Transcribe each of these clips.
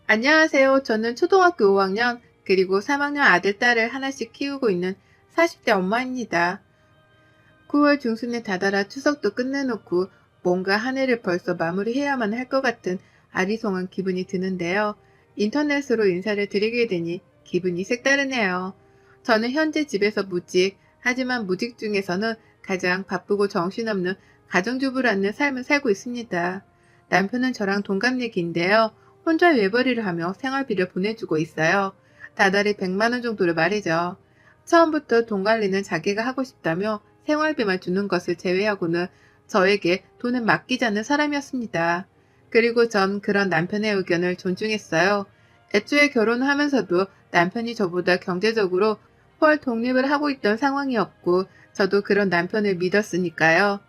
안녕하세요. 저는 초등학교 5학년 그리고 3학년 아들, 딸을 하나씩 키우고 있는 40대 엄마입니다. 9월 중순에 다다라 추석도 끝내놓고 뭔가 한 해를 벌써 마무리해야만 할 것 같은 아리송한 기분이 드는데요. 인터넷으로 인사를 드리게 되니 기분이 색다르네요. 저는 현재 집에서 무직, 하지만 무직 중에서는 가장 바쁘고 정신없는 가정주부라는 삶을 살고 있습니다. 남편은 저랑 동갑내기인데요. 혼자 외벌이를 하며 생활비를 보내주고 있어요. 다달이 100만 원 정도를 말이죠. 처음부터 돈 관리는 자기가 하고 싶다며 생활비만 주는 것을 제외하고는 저에게 돈을 맡기지 않는 사람이었습니다. 그리고 전 그런 남편의 의견을 존중했어요. 애초에 결혼을 하면서도 남편이 저보다 경제적으로 훨 독립을 하고 있던 상황이었고 저도 그런 남편을 믿었으니까요.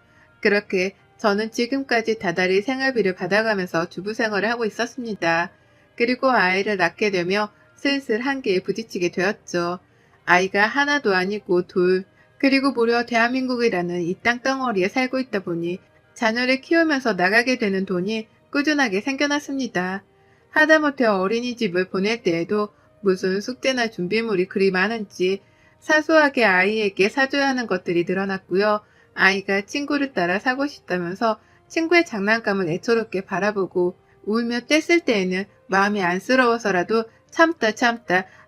그렇게 저는 지금까지 다달이 생활비를 받아가면서 주부 생활을 하고 있었습니다. 그리고 아이를 낳게 되며 슬슬 한계에 부딪히게 되었죠. 아이가 하나도 아니고 둘, 그리고 무려 대한민국이라는 이 땅덩어리에 살고 있다 보니 자녀를 키우면서 나가게 되는 돈이 꾸준하게 생겨났습니다. 하다못해 어린이집을 보낼 때에도 무슨 숙제나 준비물이 그리 많은지 사소하게 아이에게 사줘야 하는 것들이 늘어났고요. 아이가 친구를 따라 사고 싶다면서 친구의 장난감을 애처롭게 바라보고 울며 뗐을 때에는 마음이 안쓰러워서라도 참다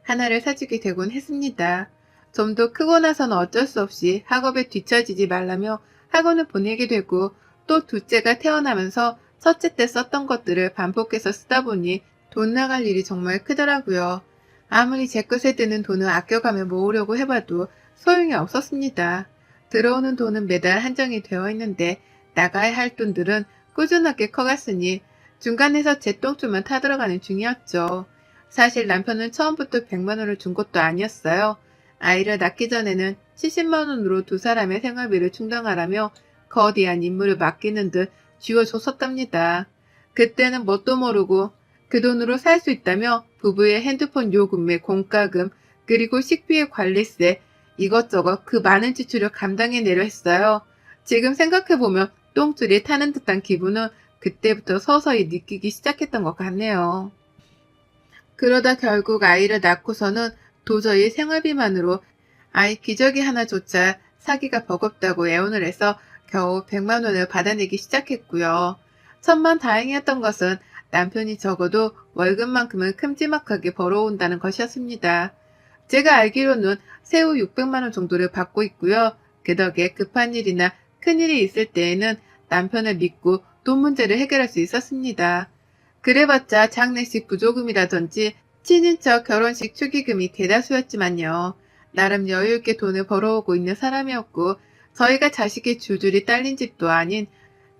하나를 사주게 되곤 했습니다. 좀 더 크고 나서는 어쩔 수 없이 학업에 뒤처지지 말라며 학원을 보내게 되고 또 둘째가 태어나면서 첫째 때 썼던 것들을 반복해서 쓰다 보니 돈 나갈 일이 정말 크더라고요. 아무리 제 것에 드는 돈을 아껴가며 모으려고 해봐도 소용이 없었습니다. 들어오는 돈은 매달 한정이 되어 있는데 나가야 할 돈들은 꾸준하게 커갔으니 중간에서 제 똥줄만 타들어가는 중이었죠. 사실 남편은 처음부터 100만 원을 준 것도 아니었어요. 아이를 낳기 전에는 70만 원으로 두 사람의 생활비를 충당하라며 거대한 임무를 맡기는 듯 쥐어줬었답니다. 그때는 뭣도 모르고 그 돈으로 살 수 있다며 부부의 핸드폰 요금에 공과금 그리고 식비의 관리세 이것저것 그 많은 지출을 감당해내려 했어요. 지금 생각해보면 똥줄이 타는 듯한 기분은 그때부터 서서히 느끼기 시작했던 것 같네요. 그러다 결국 아이를 낳고서는 도저히 생활비만으로 아이 기저귀 하나조차 사기가 버겁다고 애원을 해서 겨우 100만 원을 받아내기 시작했고요. 천만다행이었던 것은 남편이 적어도 월급만큼은 큼지막하게 벌어온다는 것이었습니다. 제가 알기로는 세후 600만 원 정도를 받고 있고요. 그 덕에 급한 일이나 큰일이 있을 때에는 남편을 믿고 돈 문제를 해결할 수 있었습니다. 그래봤자 장례식 부조금이라든지 친인척 결혼식 축의금이 대다수였지만요. 나름 여유있게 돈을 벌어오고 있는 사람이었고 저희가 자식이 줄줄이 딸린 집도 아닌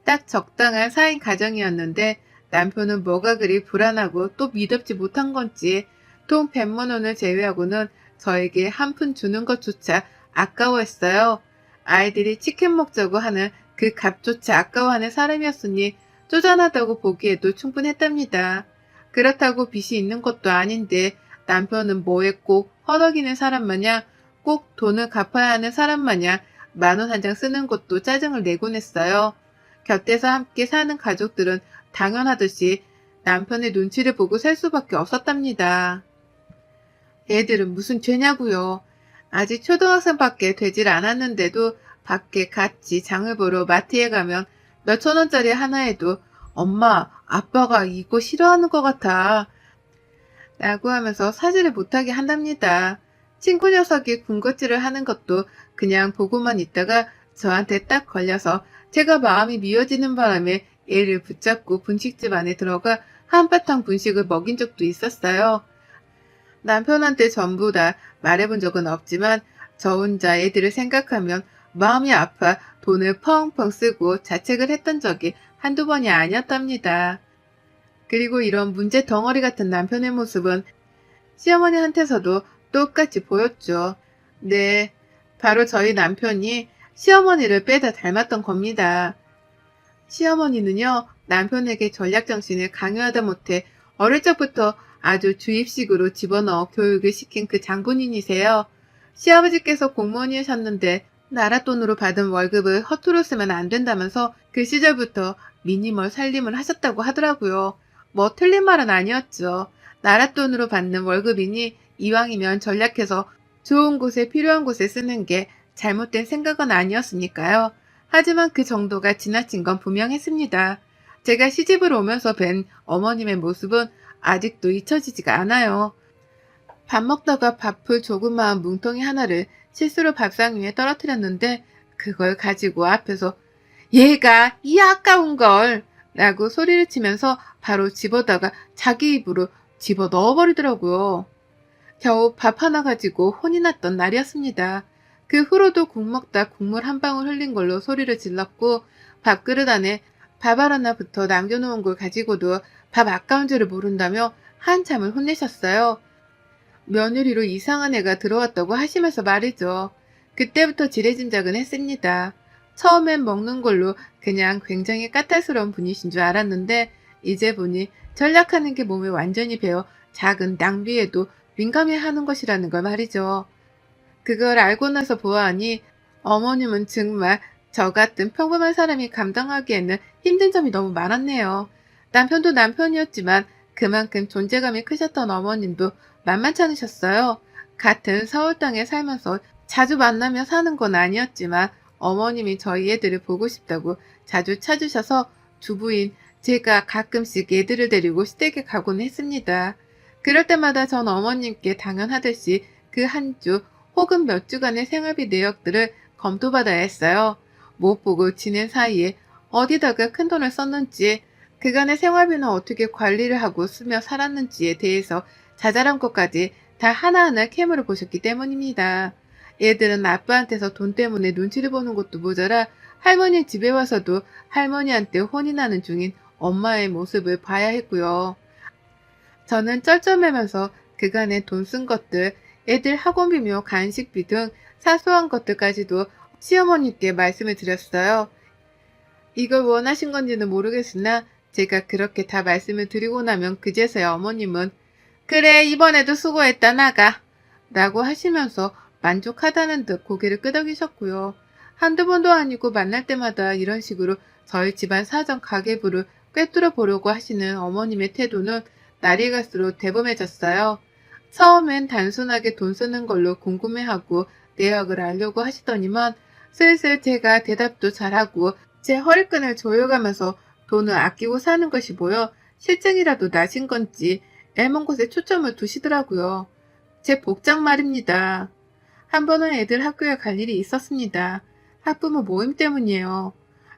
딱 적당한 4인 가정이었는데 남편은 뭐가 그리 불안하고 또 미덥지 못한 건지 돈 100만 원을 제외하고는 저에게 한 푼 주는 것조차 아까워했어요. 아이들이 치킨 먹자고 하는 그 값조차 아까워하는 사람이었으니 쪼잔하다고 보기에도 충분했답니다. 그렇다고 빚이 있는 것도 아닌데 남편은 뭐에 꼭 허덕이는 사람 마냥 꼭 돈을 갚아야 하는 사람 마냥 10,000원 한 장 쓰는 것도 짜증을 내곤 했어요. 곁에서 함께 사는 가족들은 당연하듯이 남편의 눈치를 보고 살 수밖에 없었답니다. 애들은 무슨 죄냐고요. 아직 초등학생밖에 되질 않았는데도 밖에 같이 장을 보러 마트에 가면 몇천 원짜리 하나에도 엄마, 아빠가 이거 싫어하는 것 같아 라고 하면서 사지를 못하게 한답니다. 친구 녀석이 군것질을 하는 것도 그냥 보고만 있다가 저한테 딱 걸려서 제가 마음이 미어지는 바람에 애를 붙잡고 분식집 안에 들어가 한바탕 분식을 먹인 적도 있었어요. 남편한테 전부 다 말해본 적은 없지만 저 혼자 애들을 생각하면 마음이 아파 돈을 펑펑 쓰고 자책을 했던 적이 한두 번이 아니었답니다. 그리고 이런 문제 덩어리 같은 남편의 모습은 시어머니한테서도 똑같이 보였죠. 네, 바로 저희 남편이 시어머니를 빼다 닮았던 겁니다. 시어머니는요, 남편에게 전략정신을 강요하다 못해 어릴 적부터 아주 주입식으로 집어넣어 교육을 시킨 그 장본인이세요. 시아버지께서 공무원이셨는데 나라 돈으로 받은 월급을 허투루 쓰면 안 된다면서 그 시절부터 미니멀 살림을 하셨다고 하더라고요. 뭐 틀린 말은 아니었죠. 나랏돈으로 받는 월급이니 이왕이면 전략해서 좋은 곳에 필요한 곳에 쓰는 게 잘못된 생각은 아니었으니까요. 하지만 그 정도가 지나친 건 분명했습니다. 제가 시집을 오면서 뵌 어머님의 모습은 아직도 잊혀지지가 않아요. 밥 먹다가 밥풀 조그마한 뭉텅이 하나를 실수로 밥상 위에 떨어뜨렸는데 그걸 가지고 앞에서 얘가 이 아까운 걸 라고 소리를 치면서 바로 집어다가 자기 입으로 집어 넣어버리더라고요. 겨우 밥 하나 가지고 혼이 났던 날이었습니다. 그 후로도 국 먹다 국물 한 방울 흘린 걸로 소리를 질렀고 밥그릇 안에 밥알 하나부터 남겨놓은 걸 가지고도 밥 아까운 줄을 모른다며 한참을 혼내셨어요. 며느리로 이상한 애가 들어왔다고 하시면서 말이죠. 그때부터 지레짐작은 했습니다. 처음엔 먹는 걸로 그냥 굉장히 까탈스러운 분이신 줄 알았는데 이제 보니 전략하는 게 몸에 완전히 배어 작은 낭비에도 민감해하는 것이라는 걸 말이죠. 그걸 알고 나서 보아하니 어머님은 정말 저 같은 평범한 사람이 감당하기에는 힘든 점이 너무 많았네요. 남편도 남편이었지만 그만큼 존재감이 크셨던 어머님도 만만치 않으셨어요. 같은 서울 땅에 살면서 자주 만나며 사는 건 아니었지만 어머님이 저희 애들을 보고 싶다고 자주 찾으셔서 주부인 제가 가끔씩 애들을 데리고 시댁에 가곤 했습니다. 그럴 때마다 전 어머님께 당연하듯이 그 한 주 혹은 몇 주간의 생활비 내역들을 검토받아야 했어요. 못 보고 지낸 사이에 어디다가 큰돈을 썼는지, 그간의 생활비는 어떻게 관리를 하고 쓰며 살았는지에 대해서 자잘한 것까지 다 하나하나 캐물어 보셨기 때문입니다. 얘들은 아빠한테서 돈 때문에 눈치를 보는 것도 모자라 할머니 집에 와서도 할머니한테 혼이 나는 중인 엄마의 모습을 봐야 했고요. 저는 쩔쩔매면서 그간에 돈 쓴 것들, 애들 학원비며 간식비 등 사소한 것들까지도 시어머니께 말씀을 드렸어요. 이걸 원하신 건지는 모르겠으나 제가 그렇게 다 말씀을 드리고 나면 그제서야 어머님은 그래 이번에도 수고했다 나가 라고 하시면서 만족하다는 듯 고개를 끄덕이셨고요. 한두 번도 아니고 만날 때마다 이런 식으로 저희 집안 사정 가계부를 꿰뚫어 보려고 하시는 어머님의 태도는 날이 갈수록 대범해졌어요. 처음엔 단순하게 돈 쓰는 걸로 궁금해하고 내역을 알려고 하시더니만 슬슬 제가 대답도 잘하고 제 허리끈을 조여가면서 돈을 아끼고 사는 것이 보여 실증이라도 나신 건지 애먼 곳에 초점을 두시더라고요. 제 복장 말입니다. 한 번은 애들 학교에 갈 일이 있었습니다. 학부모 모임 때문이에요.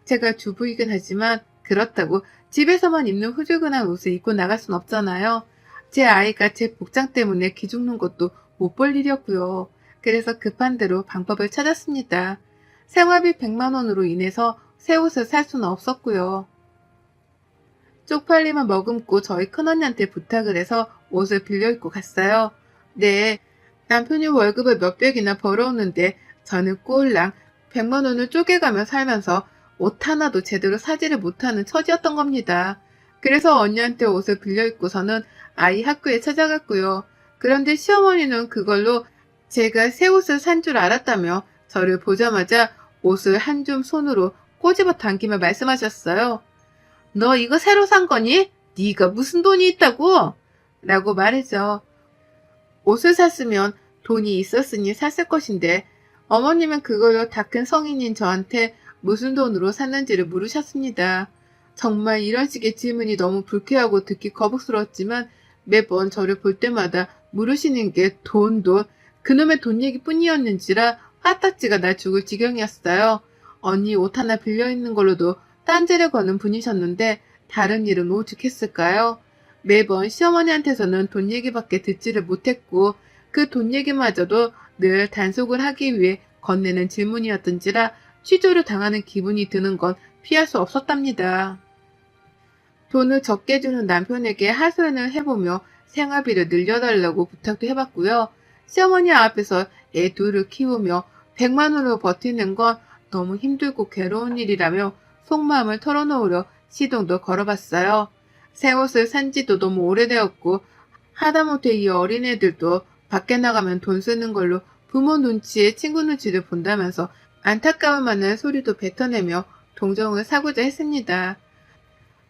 제가 주부이긴 하지만 그렇다고 집에서만 입는 후줄근한 옷을 입고 나갈 순 없잖아요. 제 아이가 제 복장 때문에 기죽는 것도 못 볼 일이었고요. 그래서 급한 대로 방법을 찾았습니다. 생활비 100만 원으로 인해서 새 옷을 살 수는 없었고요. 쪽팔림을 머금고 저희 큰언니한테 부탁을 해서 옷을 빌려 입고 갔어요. 네, 남편이 월급을 몇백이나 벌어오는데 저는 꼴랑 100만 원을 쪼개가며 살면서 옷 하나도 제대로 사지를 못하는 처지였던 겁니다. 그래서 언니한테 옷을 빌려 입고서는 아이 학교에 찾아갔고요. 그런데 시어머니는 그걸로 제가 새 옷을 산 줄 알았다며 저를 보자마자 옷을 한 줌 손으로 꼬집어 당기며 말씀하셨어요. 너 이거 새로 산 거니? 네가 무슨 돈이 있다고? 라고 말했죠. 옷을 샀으면 돈이 있었으니 샀을 것인데 어머님은 그걸로 다 큰 성인인 저한테 무슨 돈으로 샀는지를 물으셨습니다. 정말 이런 식의 질문이 너무 불쾌하고 듣기 거북스러웠지만 매번 저를 볼 때마다 물으시는 게 돈, 그놈의 돈 얘기뿐이었는지라 화딱지가 날 죽을 지경이었어요. 언니 옷 하나 빌려있는 걸로도 딴지를 거는 분이셨는데 다른 일은 오죽했을까요? 매번 시어머니한테서는 돈 얘기밖에 듣지를 못했고 그 돈 얘기마저도 늘 단속을 하기 위해 건네는 질문이었던지라 취조를 당하는 기분이 드는 건 피할 수 없었답니다. 돈을 적게 주는 남편에게 하소연을 해보며 생활비를 늘려달라고 부탁도 해봤고요. 시어머니 앞에서 애 둘을 키우며 100만 원으로 버티는 건 너무 힘들고 괴로운 일이라며 속마음을 털어놓으려 시동도 걸어봤어요. 새 옷을 산 지도 너무 오래되었고 하다못해 이 어린애들도 밖에 나가면 돈 쓰는 걸로 부모 눈치에 친구 눈치를 본다면서 안타까움만한 소리도 뱉어내며 동정을 사고자 했습니다.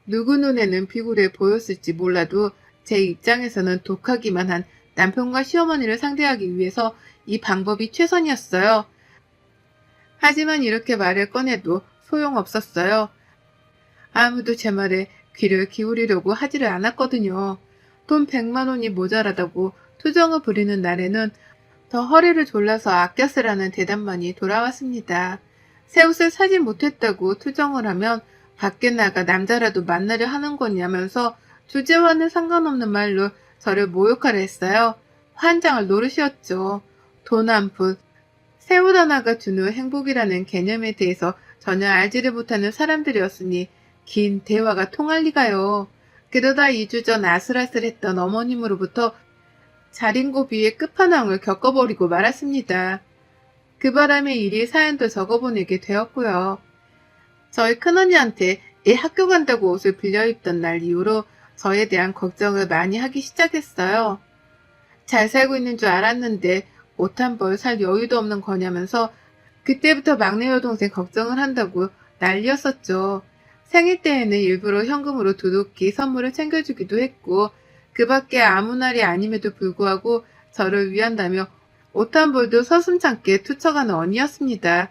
누구 눈에는 비굴해 보였을지 몰라도 제 입장에서는 독하기만 한 남편과 시어머니를 상대하기 위해서 이 방법이 최선이었어요. 하지만 이렇게 말을 꺼내도 소용없었어요. 아무도 제 말에 귀를 기울이려고 하지를 않았거든요. 돈 100만 원이 모자라다고 투정을 부리는 날에는 더 허리를 졸라서 아껴 쓰라는 대답만이 돌아왔습니다. 새 옷을 사지 못했다고 투정을 하면 밖에 나가 남자라도 만나려 하는 거냐면서 주제와는 상관없는 말로 저를 모욕하려 했어요. 환장을 노릇이었죠. 돈 한 푼, 새 옷 하나가 주는 행복이라는 개념에 대해서 전혀 알지를 못하는 사람들이었으니 긴 대화가 통할 리가요. 그러다 2주 전 아슬아슬했던 어머님으로부터 자린고비의 끝판왕을 겪어버리고 말았습니다. 그 바람에 일이 사연도 적어보내게 되었고요. 저희 큰언니한테 애 학교 간다고 옷을 빌려 입던 날 이후로 저에 대한 걱정을 많이 하기 시작했어요. 잘 살고 있는 줄 알았는데 옷 한 벌 살 여유도 없는 거냐면서 그때부터 막내 여동생 걱정을 한다고 난리였었죠. 생일 때에는 일부러 현금으로 두둑히 선물을 챙겨주기도 했고 그 밖에 아무 날이 아님에도 불구하고 저를 위한다며 옷 한 벌도 서슴찮게 투척하는 언니였습니다.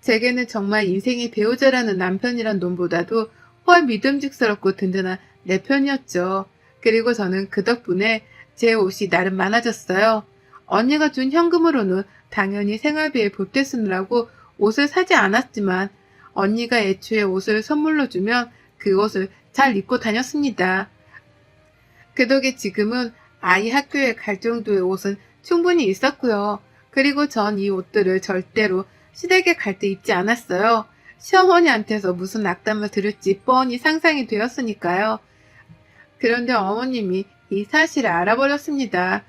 제게는 정말 인생의 배우자라는 남편이란 놈보다도 훨 믿음직스럽고 든든한 내 편이었죠. 그리고 저는 그 덕분에 제 옷이 나름 많아졌어요. 언니가 준 현금으로는 당연히 생활비에 보태 쓰느라고 옷을 사지 않았지만 언니가 애초에 옷을 선물로 주면 그 옷을 잘 입고 다녔습니다. 그 덕에 지금은 아이 학교에 갈 정도의 옷은 충분히 있었고요. 그리고 전 이 옷들을 절대로 시댁에 갈 때 입지 않았어요. 시어머니한테서 무슨 악담을 들을지 뻔히 상상이 되었으니까요. 그런데 어머님이 이 사실을 알아버렸습니다.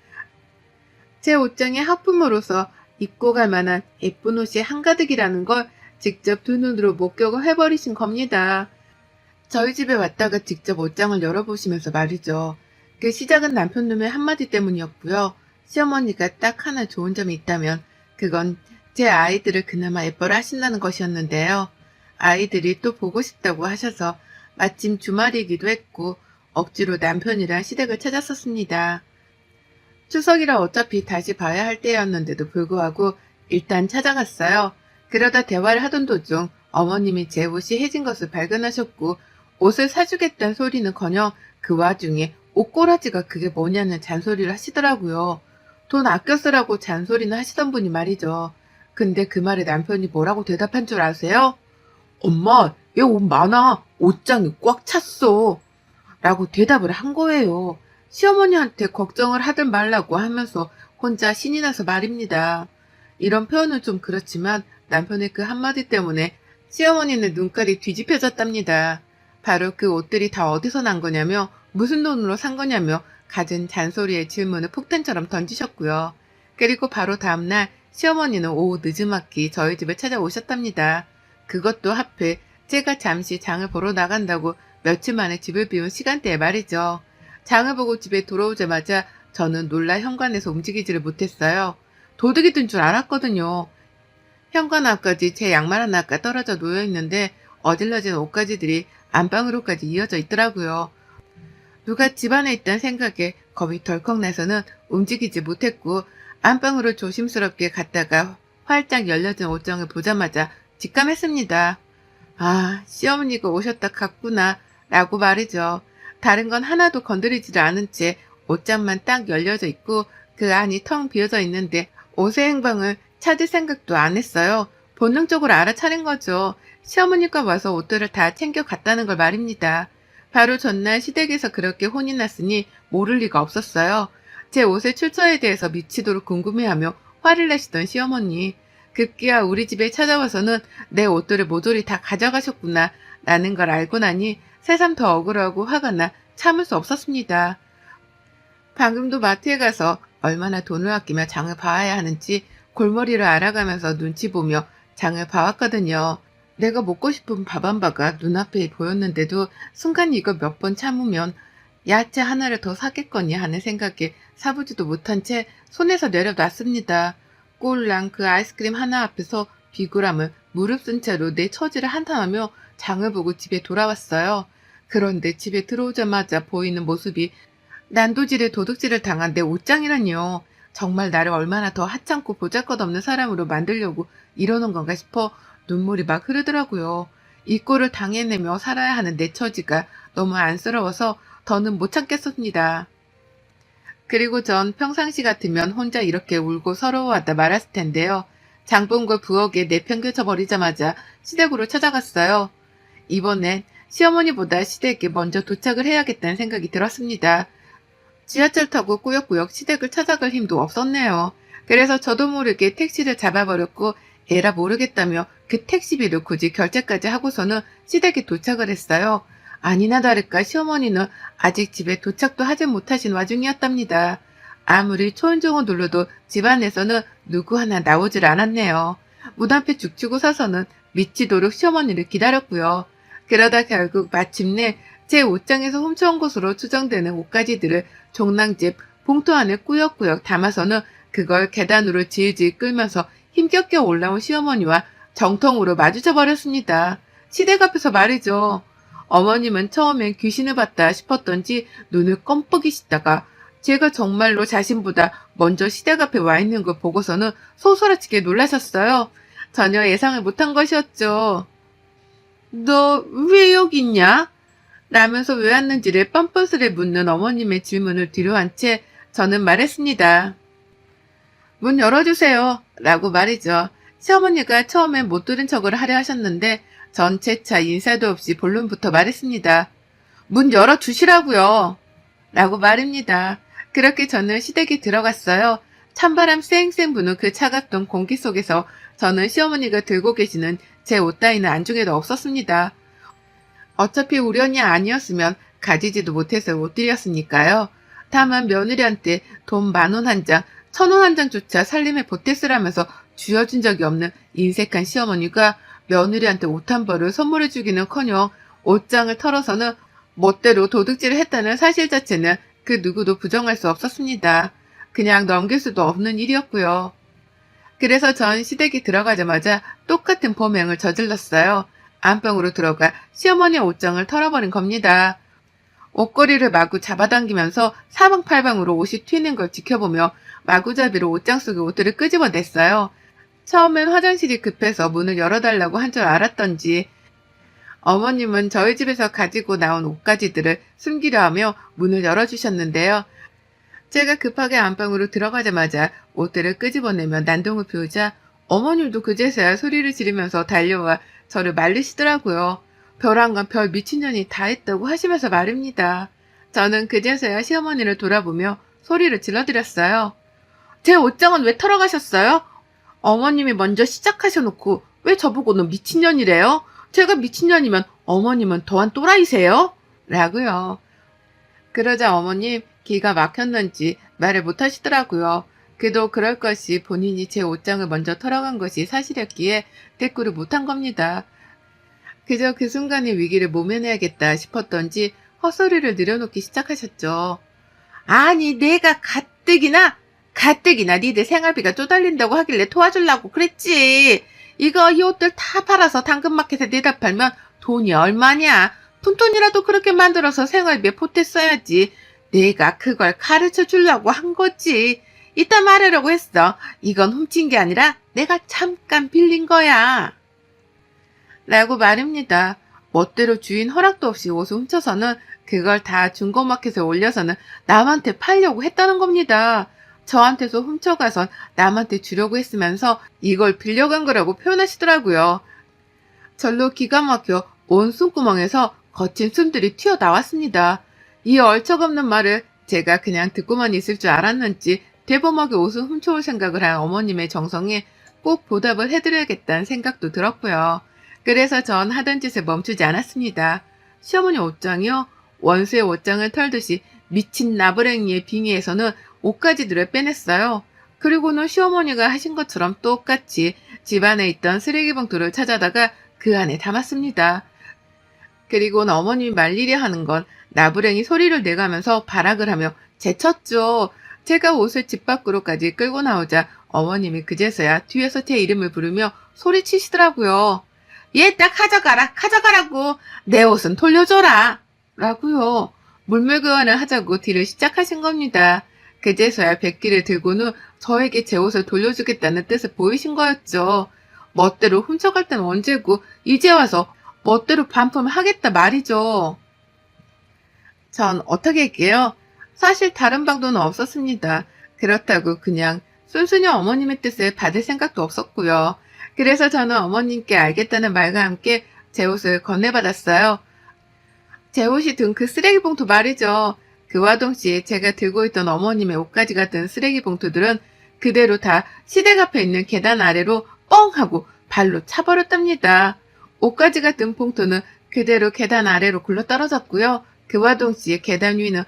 제 옷장의 하품으로서 입고 갈 만한 예쁜 옷이 한가득이라는 걸 직접 두 눈으로 목격을 해버리신 겁니다. 저희 집에 왔다가 직접 옷장을 열어보시면서 말이죠. 그 시작은 남편놈의 한마디 때문이었고요. 시어머니가 딱 하나 좋은 점이 있다면 그건 제 아이들을 그나마 예뻐라 하신다는 것이었는데요. 아이들이 또 보고 싶다고 하셔서 마침 주말이기도 했고 억지로 남편이랑 시댁을 찾았었습니다. 추석이라 어차피 다시 봐야 할 때였는데도 불구하고 일단 찾아갔어요. 그러다 대화를 하던 도중 어머님이 제 옷이 해진 것을 발견하셨고 옷을 사주겠다는 소리는커녕 그 와중에 옷꼬라지가 그게 뭐냐는 잔소리를 하시더라고요. 돈 아껴 쓰라고 잔소리는 하시던 분이 말이죠. 근데 그 말에 남편이 뭐라고 대답한 줄 아세요? 엄마, 얘 옷 많아. 옷장이 꽉 찼어. 라고 대답을 한 거예요. 시어머니한테 걱정을 하든 말라고 하면서 혼자 신이 나서 말입니다. 이런 표현은 좀 그렇지만 남편의 그 한마디 때문에 시어머니는 눈깔이 뒤집혀졌답니다. 바로 그 옷들이 다 어디서 난 거냐며 무슨 돈으로 산 거냐며 갖은 잔소리의 질문을 폭탄처럼 던지셨고요. 그리고 바로 다음날 시어머니는 오후 늦지막히 저희 집에 찾아오셨답니다. 그것도 하필 제가 잠시 장을 보러 나간다고 며칠 만에 집을 비운 시간대에 말이죠. 장을 보고 집에 돌아오자마자 저는 놀라 현관에서 움직이지를 못했어요. 도둑이 든 줄 알았거든요. 현관 앞까지 제 양말 하나가 떨어져 놓여있는데 어질러진 옷가지들이 안방으로까지 이어져 있더라고요. 누가 집안에 있다는 생각에 겁이 덜컥 나서는 움직이지 못했고 안방으로 조심스럽게 갔다가 활짝 열려진 옷장을 보자마자 직감했습니다. 아, 시어머니가 오셨다 갔구나 라고 말이죠. 다른 건 하나도 건드리지를 않은 채 옷장만 딱 열려져 있고 그 안이 텅 비어져 있는데 옷의 행방을 찾을 생각도 안 했어요. 본능적으로 알아차린 거죠. 시어머니가 와서 옷들을 다 챙겨 갔다는 걸 말입니다. 바로 전날 시댁에서 그렇게 혼이 났으니 모를 리가 없었어요. 제 옷의 출처에 대해서 미치도록 궁금해하며 화를 내시던 시어머니. 급기야 우리 집에 찾아와서는 내 옷들을 모조리 다 가져가셨구나 라는 걸 알고 나니 새삼 더 억울하고 화가 나 참을 수 없었습니다. 방금도 마트에 가서 얼마나 돈을 아끼며 장을 봐야 하는지 골머리를 알아가면서 눈치 보며 장을 봐왔거든요. 내가 먹고 싶은 밥 한 바가 눈앞에 보였는데도 순간 이거 몇 번 참으면 야채 하나를 더 사겠거니 하는 생각에 사보지도 못한 채 손에서 내려놨습니다. 꼴랑 그 아이스크림 하나 앞에서 비굴함을 무릅쓴 채로 내 처지를 한탄하며 장을 보고 집에 돌아왔어요. 그런데 집에 들어오자마자 보이는 모습이 난도질에 도둑질을 당한 내 옷장이라니요. 정말 나를 얼마나 더 하찮고 보잘것없는 사람으로 만들려고 이러는 건가 싶어 눈물이 막 흐르더라고요. 이 꼴을 당해내며 살아야 하는 내 처지가 너무 안쓰러워서 더는 못 참겠습니다. 그리고 전 평상시 같으면 혼자 이렇게 울고 서러워하다 말았을 텐데요. 장본걸 부엌에 내팽개쳐 버리자마자 시댁으로 찾아갔어요. 이번엔 시어머니보다 시댁에 먼저 도착을 해야겠다는 생각이 들었습니다. 지하철 타고 꾸역꾸역 시댁을 찾아갈 힘도 없었네요. 그래서 저도 모르게 택시를 잡아버렸고 에라 모르겠다며 그 택시비를 굳이 결제까지 하고서는 시댁에 도착을 했어요. 아니나 다를까 시어머니는 아직 집에 도착도 하지 못하신 와중이었답니다. 아무리 초인종을 눌러도 집안에서는 누구 하나 나오질 않았네요. 문 앞에 죽치고 서서는 미치도록 시어머니를 기다렸고요. 그러다 결국 마침내 제 옷장에서 훔쳐온 것으로 추정되는 옷가지들을 종량집 봉투 안에 꾸역꾸역 담아서는 그걸 계단으로 질질 끌면서 힘겹게 올라온 시어머니와 정통으로 마주쳐 버렸습니다. 시댁 앞에서 말이죠. 어머님은 처음엔 귀신을 봤다 싶었던지 눈을 껌뻑이시다가 제가 정말로 자신보다 먼저 시댁 앞에 와 있는 걸 보고서는 소스라치게 놀라셨어요. 전혀 예상을 못한 것이었죠. 너 왜 여기 있냐? 라면서 왜 왔는지를 뻔뻔스레 묻는 어머님의 질문을 뒤로한 채 저는 말했습니다. 문 열어주세요. 라고 말이죠. 시어머니가 처음엔 못 들은 척을 하려 하셨는데 전 재차 인사도 없이 본론부터 말했습니다. 문 열어주시라고요. 라고 말입니다. 그렇게 저는 시댁에 들어갔어요. 찬바람 쌩쌩 부는 그 차갑던 공기 속에서 저는 시어머니가 들고 계시는 제 옷 따위는 안중에도 없었습니다. 어차피 우연이 아니었으면 가지지도 못해서 못 드렸으니까요. 다만 며느리한테 돈 10,000원 한 장, 1,000원 한 장조차 살림에 보태쓰라면서 쥐어준 적이 없는 인색한 시어머니가 며느리한테 옷 한 벌을 선물해주기는커녕 옷장을 털어서는 멋대로 도둑질을 했다는 사실 자체는 그 누구도 부정할 수 없었습니다. 그냥 넘길 수도 없는 일이었고요. 그래서 전 시댁에 들어가자마자 똑같은 범행을 저질렀어요. 안방으로 들어가 시어머니 옷장을 털어버린 겁니다. 옷걸이를 마구 잡아당기면서 사방팔방으로 옷이 튀는 걸 지켜보며 마구잡이로 옷장 속의 옷들을 끄집어냈어요. 처음엔 화장실이 급해서 문을 열어달라고 한 줄 알았던지 어머님은 저희 집에서 가지고 나온 옷가지들을 숨기려 하며 문을 열어주셨는데요. 제가 급하게 안방으로 들어가자마자 옷들을 끄집어내며 난동을 피우자 어머님도 그제서야 소리를 지르면서 달려와 저를 말리시더라고요. 벼랑간 별 미친년이 다 했다고 하시면서 말입니다. 저는 그제서야 시어머니를 돌아보며 소리를 질러드렸어요. 제 옷장은 왜 털어가셨어요? 어머님이 먼저 시작하셔놓고 왜 저보고는 미친년이래요? 제가 미친년이면 어머님은 더한 또라이세요? 라고요. 그러자 어머님 기가 막혔는지 말을 못하시더라고요. 그도 그럴 것이 본인이 제 옷장을 먼저 털어간 것이 사실이었기에 대꾸를 못한 겁니다. 그저 그 순간의 위기를 모면해야겠다 싶었던지 헛소리를 늘여놓기 시작하셨죠. 아니 내가 가뜩이나 니들 생활비가 쪼달린다고 하길래 도와주려고 그랬지. 이거 이 옷들 다 팔아서 당근마켓에 내다 팔면 돈이 얼마냐. 푼돈이라도 그렇게 만들어서 생활비에 보탰어야지. 내가 그걸 가르쳐 주려고 한 거지. 이따 말하려고 했어. 이건 훔친 게 아니라 내가 잠깐 빌린 거야. 라고 말입니다. 멋대로 주인 허락도 없이 옷을 훔쳐서는 그걸 다 중고마켓에 올려서는 남한테 팔려고 했다는 겁니다. 저한테서 훔쳐가선 남한테 주려고 했으면서 이걸 빌려간 거라고 표현하시더라고요. 절로 기가 막혀 온 숨구멍에서 거친 숨들이 튀어나왔습니다. 이 얼척없는 말을 제가 그냥 듣고만 있을 줄 알았는지 대범하게 옷을 훔쳐올 생각을 한 어머님의 정성에 꼭 보답을 해드려야겠다는 생각도 들었고요. 그래서 전 하던 짓을 멈추지 않았습니다. 시어머니 옷장이요? 원수의 옷장을 털듯이 미친 나부랭이의 빙의에서는 옷가지들을 빼냈어요. 그리고는 시어머니가 하신 것처럼 똑같이 집안에 있던 쓰레기 봉투를 찾아다가 그 안에 담았습니다. 그리고는 어머님이 말리려 하는 건 나부랭이 소리를 내가면서 발악을 하며 제쳤죠. 제가 옷을 집 밖으로까지 끌고 나오자 어머님이 그제서야 뒤에서 제 이름을 부르며 소리치시더라고요. 얘 딱 가져가라고. 내 옷은 돌려줘라. 라고요. 물물 교환을 하자고 딜을 시작하신 겁니다. 그제서야 백기를 들고는 저에게 제 옷을 돌려주겠다는 뜻을 보이신 거였죠. 멋대로 훔쳐갈 땐 언제고 이제 와서 멋대로 반품을 하겠다 말이죠. 전 어떻게 할게요? 사실 다른 방도는 없었습니다. 그렇다고 그냥 순순히 어머님의 뜻을 받을 생각도 없었고요. 그래서 저는 어머님께 알겠다는 말과 함께 제 옷을 건네받았어요. 제 옷이 든 그 쓰레기 봉투 말이죠. 그와 동시에 제가 들고 있던 어머님의 옷가지가 든 쓰레기 봉투들은 그대로 다 시댁 앞에 있는 계단 아래로 뻥 하고 발로 차버렸답니다. 옷가지가 든 봉투는 그대로 계단 아래로 굴러떨어졌고요. 그와 동시에 계단 위는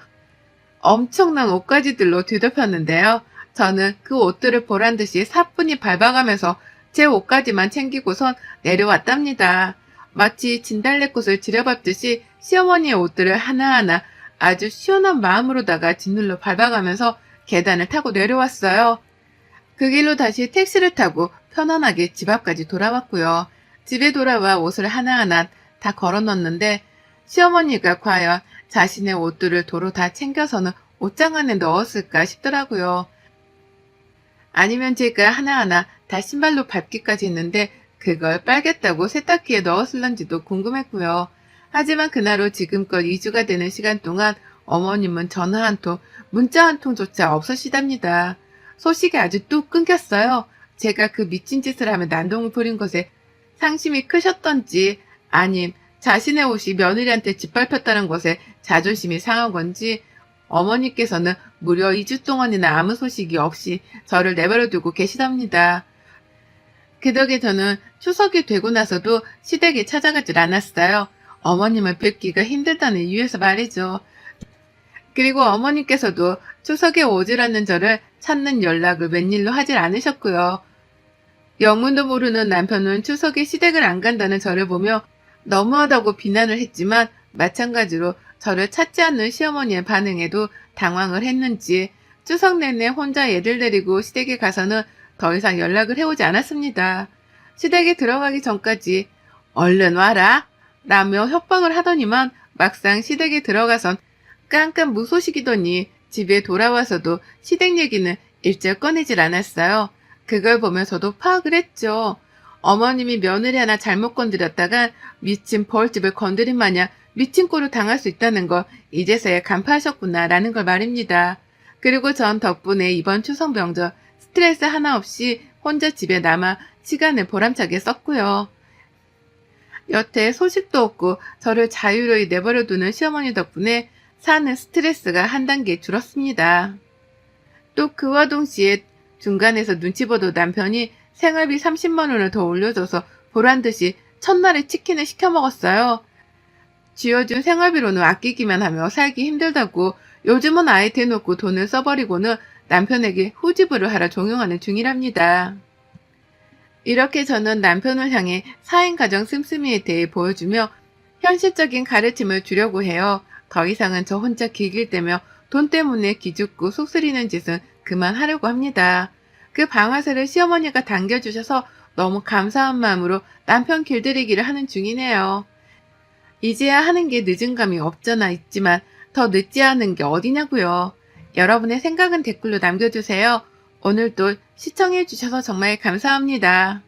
엄청난 옷가지들로 뒤덮였는데요. 저는 그 옷들을 보란 듯이 사뿐히 밟아가면서 제 옷가지만 챙기고선 내려왔답니다. 마치 진달래꽃을 지려밟듯이 시어머니의 옷들을 하나하나 아주 시원한 마음으로다가 짓눌러 밟아가면서 계단을 타고 내려왔어요. 그 길로 다시 택시를 타고 편안하게 집 앞까지 돌아왔고요. 집에 돌아와 옷을 하나하나 다 걸어넣었는데 시어머니가 과연 자신의 옷들을 도로 다 챙겨서는 옷장 안에 넣었을까 싶더라고요. 아니면 제가 하나하나 다 신발로 밟기까지 했는데 그걸 빨겠다고 세탁기에 넣었을런지도 궁금했고요. 하지만 그날 후 지금껏 2주가 되는 시간 동안 어머님은 전화 한 통, 문자 한 통조차 없으시답니다. 소식이 아주 뚝 끊겼어요. 제가 그 미친 짓을 하며 난동을 부린 것에 상심이 크셨던지 아님 자신의 옷이 며느리한테 짓밟혔다는 것에 자존심이 상한 건지 어머니께서는 무려 2주 동안이나 아무 소식이 없이 저를 내버려두고 계시답니다. 그 덕에 저는 추석이 되고 나서도 시댁에 찾아가질 않았어요. 어머님을 뵙기가 힘들다는 이유에서 말이죠. 그리고 어머님께서도 추석에 오질 않는 저를 찾는 연락을 웬일로 하질 않으셨고요. 영문도 모르는 남편은 추석에 시댁을 안 간다는 저를 보며 너무하다고 비난을 했지만 마찬가지로 저를 찾지 않는 시어머니의 반응에도 당황을 했는지 추석 내내 혼자 애들 데리고 시댁에 가서는 더 이상 연락을 해오지 않았습니다. 시댁에 들어가기 전까지 얼른 와라 라며 협박을 하더니만 막상 시댁에 들어가선 깜깜 무소식이더니 집에 돌아와서도 시댁 얘기는 일절 꺼내질 않았어요. 그걸 보면 저도 파악을 했죠. 어머님이 며느리 하나 잘못 건드렸다가 미친 벌집을 건드린 마냥 미친 꼴을 당할 수 있다는 걸 이제서야 간파하셨구나 라는 걸 말입니다. 그리고 전 덕분에 이번 추석 명절 스트레스 하나 없이 혼자 집에 남아 시간을 보람차게 썼고요. 여태 소식도 없고 저를 자유로이 내버려두는 시어머니 덕분에 사는 스트레스가 한 단계 줄었습니다. 또 그와 동시에 중간에서 눈치 보던 남편이 생활비 30만 원을 더 올려줘서 보란듯이 첫날에 치킨을 시켜 먹었어요. 쥐어준 생활비로는 아끼기만 하며 살기 힘들다고 요즘은 아예 대놓고 돈을 써버리고는 남편에게 후지부를 하라 종용하는 중이랍니다. 이렇게 저는 남편을 향해 사행가정 씀씀이에 대해 보여주며 현실적인 가르침을 주려고 해요. 더 이상은 저 혼자 기길대며 돈 때문에 기죽고 속쓰리는 짓은 그만하려고 합니다. 그 방아쇠를 시어머니가 당겨주셔서 너무 감사한 마음으로 남편 길들이기를 하는 중이네요. 이제야 하는 게 늦은 감이 없잖아 있지만 더 늦지 않은 게 어디냐고요. 여러분의 생각은 댓글로 남겨주세요. 오늘도 시청해주셔서 정말 감사합니다.